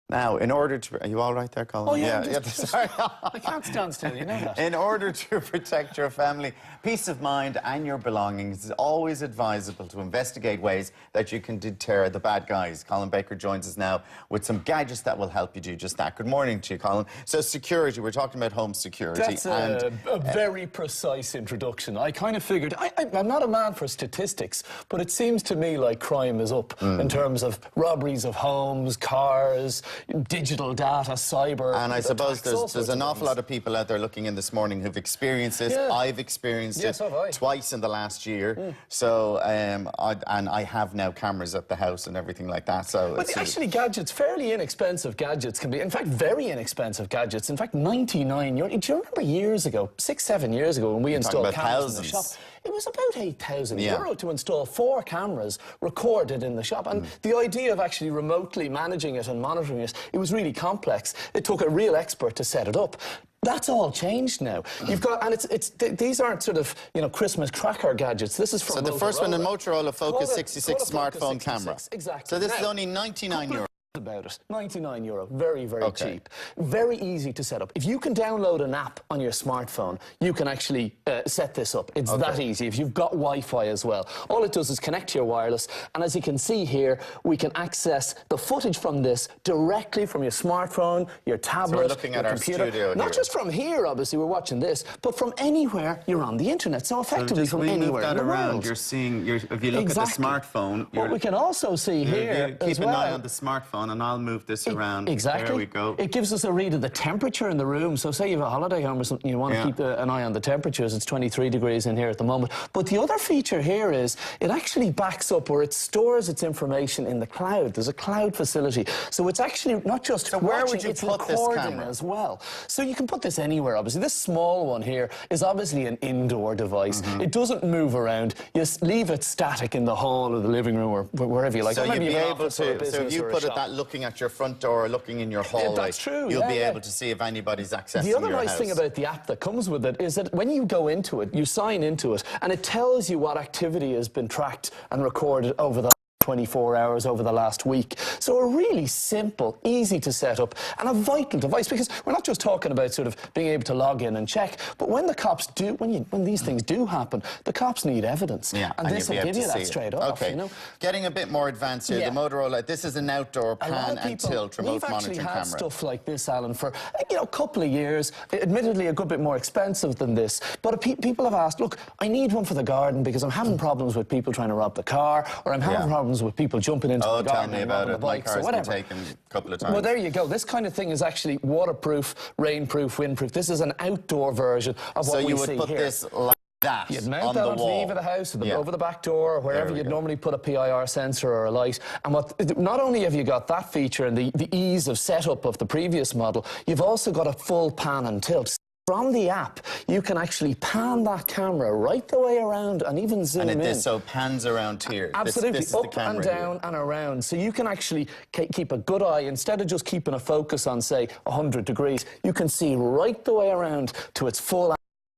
Now, in order to... Are you all right there, Colin? Oh, yeah, Sorry. I can't stand still, you know that. In order to protect your family, peace of mind and your belongings, it's always advisable to investigate ways that you can deter the bad guys. Colin Baker joins us now with some gadgets that will help you do just that. Good morning to you, Colin. So, security, we're talking about home security. That's a very precise introduction. I kind of figured... I'm not a man for statistics, but it seems to me like crime is up in terms of robberies of homes, cars, digital data, cyber... And I suppose there's an awful lot of people out there looking in this morning who've experienced this. Yeah. I've experienced it twice in the last year. So, I have now cameras at the house and everything like that. So but actually, gadgets, fairly inexpensive gadgets can be, in fact, very inexpensive gadgets. In fact, 99 euro. Do you remember years ago, 6-7 years ago, when we installed cameras in the shop? It was about €8,000 to install 4 cameras recorded in the shop. And the idea of actually remotely managing it and monitoring it was really complex. It took a real expert to set it up. That's all changed now. You've got, and these aren't sort of, you know, Christmas cracker gadgets. This is from So the first one, the Motorola Focus 66 smartphone camera. Exactly. So this is only 99 euro. About it. 99 euro. Very, very cheap. Very easy to set up. If you can download an app on your smartphone, you can actually set this up. It's that easy. If you've got Wi-Fi as well. All it does is connect to your wireless, and as you can see here, we can access the footage from this directly from your smartphone, your tablet, so we're looking at our computer. Studio Not here. just from here, obviously, we're watching this, but from anywhere you're on the internet. So effectively from anywhere in the world. You're seeing, if you look at the smartphone... What we can also see here keep an eye on the smartphone, and I'll move this around. Exactly. There we go. It gives us a read of the temperature in the room. So say you have a holiday home or something, you want to keep an eye on the temperatures. It's 23 degrees in here at the moment. But the other feature here is it actually backs up, or it stores its information in the cloud. There's a cloud facility. So it's actually not just where would you it's put this recording camera as well. So you can put this anywhere, obviously. This small one here is obviously an indoor device. It doesn't move around. You leave it static in the hall or the living room or wherever you like. So you'd be able to, so if you put it that looking at your front door or looking in your hallway, that's true, you'll be able to see if anybody's accessing your house. The other nice house. thing about the app that comes with it is that when you go into it, you sign into it, and it tells you what activity has been tracked and recorded over the 24 hours over the last week. So a really simple, easy to set up, and a vital device, because we're not just talking about sort of being able to log in and check, but when the cops do, when these things do happen, the cops need evidence. Yeah, and this will give you that straight off. Okay, you know? Getting a bit more advanced here, the Motorola, this is an outdoor pan and tilt remote monitoring camera. We've actually had stuff like this, Alan, for a couple of years, admittedly a good bit more expensive than this, but people have asked, look, I need one for the garden because I'm having problems with people trying to rob the car, or I'm having problems with people jumping into the garden and robbing the bikes or whatever. My car's been taken a couple of times. Well, there you go. This kind of thing is actually waterproof, rainproof, windproof. This is an outdoor version of what we see here. So you would put this like that You'd mount that on the eave of the house, over the back door, or wherever you'd normally put a PIR sensor or a light. And not only have you got that feature and the ease of setup of the previous model, you've also got a full pan and tilt. From the app, you can actually pan that camera right the way around and even zoom in. So pans around here. Absolutely, this up and down and around. So you can actually keep a good eye. Instead of just keeping a focus on, say, 100 degrees, you can see right the way around to its full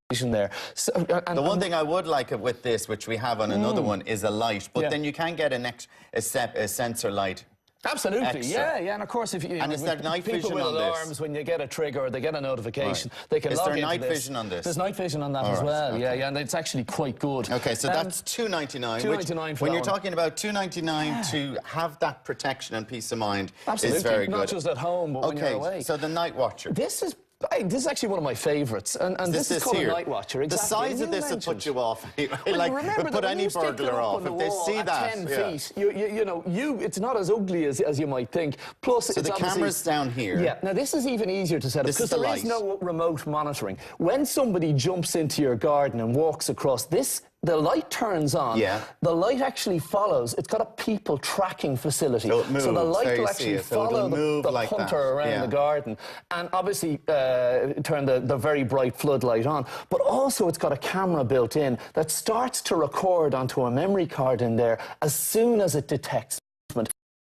there. So, the one thing I would like with this, which we have on another one, is a light. But then you can get a sensor light. Absolutely, yeah, and of course, if you and is there night vision with on alarms, this? when you get a trigger or they get a notification, they can log into this. Is there night vision on this? There's night vision on that as well, yeah, and it's actually quite good. Okay, so that's $299. $299 for when you're talking about $299 to have that protection and peace of mind is very good. Not just at home, but when you're away. Okay, so the Night Watcher. This is actually one of my favourites, and this is called a Night Watcher. Exactly. The size of this will put you off. Like, would put any burglar off if they see that. 10 feet, you know, it's not as ugly as you might think. Plus, so the camera's down here. Yeah. Now this is even easier to set up because there is no remote monitoring. When somebody jumps into your garden and walks across this, the light turns on. Yeah. The light actually follows. It's got a people tracking facility. So, the light will actually follow the punter around the garden, and obviously turn the very bright floodlight on. But also it's got a camera built in that starts to record onto a memory card in there as soon as it detects movement.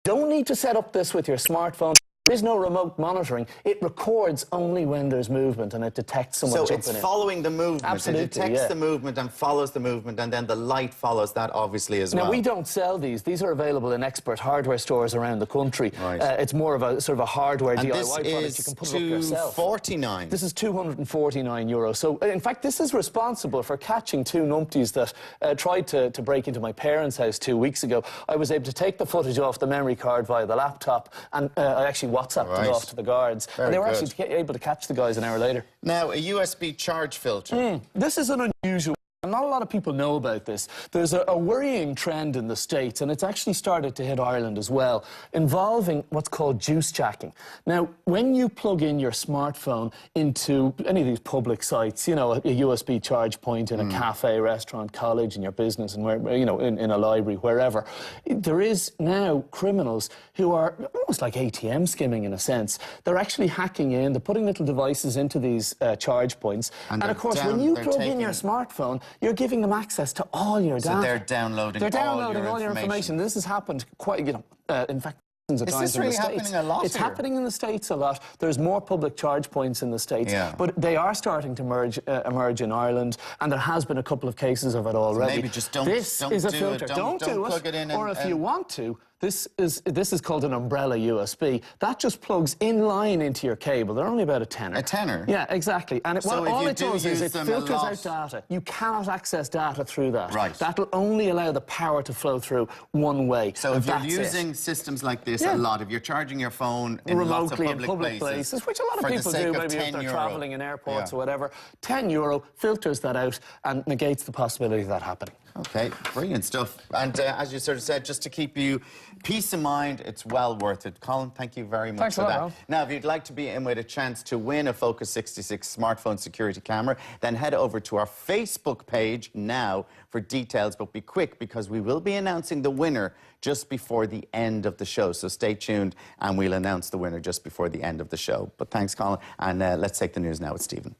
You don't need to set up this with your smartphone. is no remote monitoring. It records only when there's movement, and it detects someone jumping in. So it's following the movement. Absolutely, it detects the movement and follows the movement, and then the light follows that, obviously, as well. Now, we don't sell these. These are available in expert hardware stores around the country. Right. It's more of a sort of a hardware and DIY product. You can put it up yourself. €249. This is €249. So, in fact, this is responsible for catching two numpties that tried to break into my parents' house 2 weeks ago. I was able to take the footage off the memory card via the laptop, and I actually WhatsApped it off to the guards. And they were actually able to catch the guys an hour later. Now, a USB charge filter. This is an unusual. Not a lot of people know about this. There's a worrying trend in the States, and it's actually started to hit Ireland as well, involving what's called juicejacking. Now, when you plug in your smartphone into any of these public sites, you know, a USB charge point in a cafe, restaurant, college, in your business, and where, you know, in a library, wherever, there is now criminals who are almost like ATM skimming in a sense. They're actually hacking in, they're putting little devices into these charge points, and of course, when you plug in your smartphone, you're giving them access to all your data. So they're downloading all your information. This has happened quite, you know, in fact, times in the States. Is this really happening a lot? It's happening in the States a lot. There's more public charge points in the States, but they are starting to emerge in Ireland, and there has been a couple of cases of it already. So maybe just don't this is a do filter. it. Don't plug it in. Or if you want to, this is called an umbrella USB. That just plugs in line into your cable. They're only about a tenner. A tenner? Yeah, exactly. And all it does is it filters out data. You cannot access data through that. Right. That'll only allow the power to flow through one way. So if you're using systems like this a lot, if you're charging your phone in remotely lots of public places, which a lot of people do, maybe if they're travelling in airports or whatever, €10 filters that out and negates the possibility of that happening. Okay, brilliant stuff. And as you sort of said, just to keep you peace of mind, it's well worth it. Colin, thank you very much for that. Al. Now, if you'd like to be in with a chance to win a Focus 66 smartphone security camera, then head over to our Facebook page now for details. But be quick, because we will be announcing the winner just before the end of the show. So stay tuned, and we'll announce the winner just before the end of the show. But thanks, Colin. And let's take the news now with Stephen.